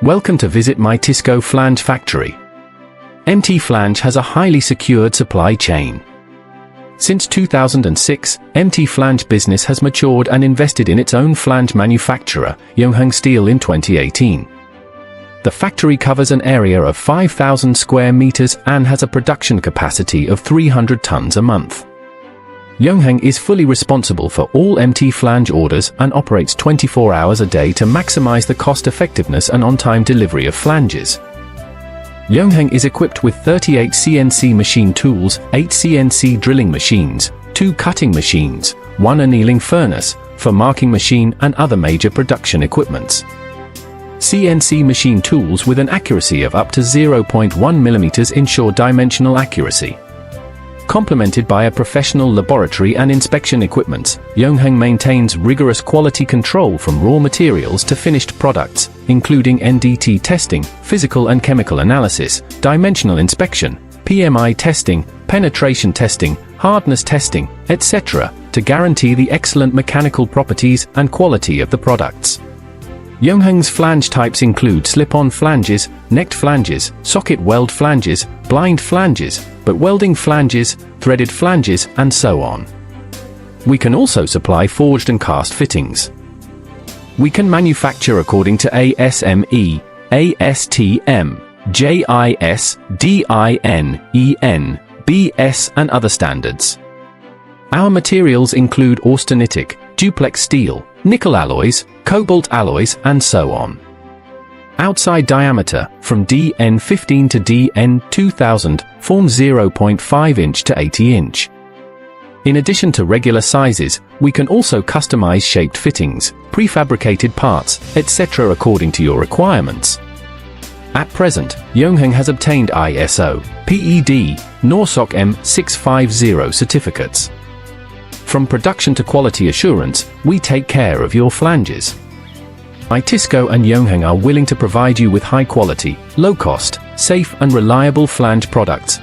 Welcome to visit my Mtsco Flange factory. Flange has a highly secured supply chain. Since 2006, Flange business has matured and invested in its own flange manufacturer, Yongheng Steel, in 2018. The factory covers an area of 5,000 square meters and has a production capacity of 300 tons a month. Yongheng is fully responsible for all Flange orders and operates 24 hours a day to maximize the cost-effectiveness and on-time delivery of flanges. Yongheng is equipped with 38 CNC machine tools, 8 CNC drilling machines, 2 cutting machines, 1 annealing furnace, for marking machine and other major production equipments. CNC machine tools with an accuracy of up to 0.1 mm ensure dimensional accuracy. Complemented by a professional laboratory and inspection equipment, Yongheng maintains rigorous quality control from raw materials to finished products, including NDT testing, physical and chemical analysis, dimensional inspection, PMI testing, penetration testing, hardness testing, etc., to guarantee the excellent mechanical properties and quality of the products. Yongheng's flange types include slip-on flanges, necked flanges, socket weld flanges, blind flanges, butt welding flanges, threaded flanges, and so on. We can also supply forged and cast fittings. We can manufacture according to ASME, ASTM, JIS, DIN, EN, BS, and other standards. Our materials include austenitic, duplex steel, nickel alloys, cobalt alloys, and so on. Outside diameter, from DN15 to DN2000, forms 0.5 inch to 80 inch. In addition to regular sizes, we can also customize shaped fittings, prefabricated parts, etc. according to your requirements. At present, Yongheng has obtained ISO, PED, NORSOC M650 certificates. From production to quality assurance, we take care of your flanges. Mtsco and Yongheng are willing to provide you with high quality, low cost, safe and reliable flange products,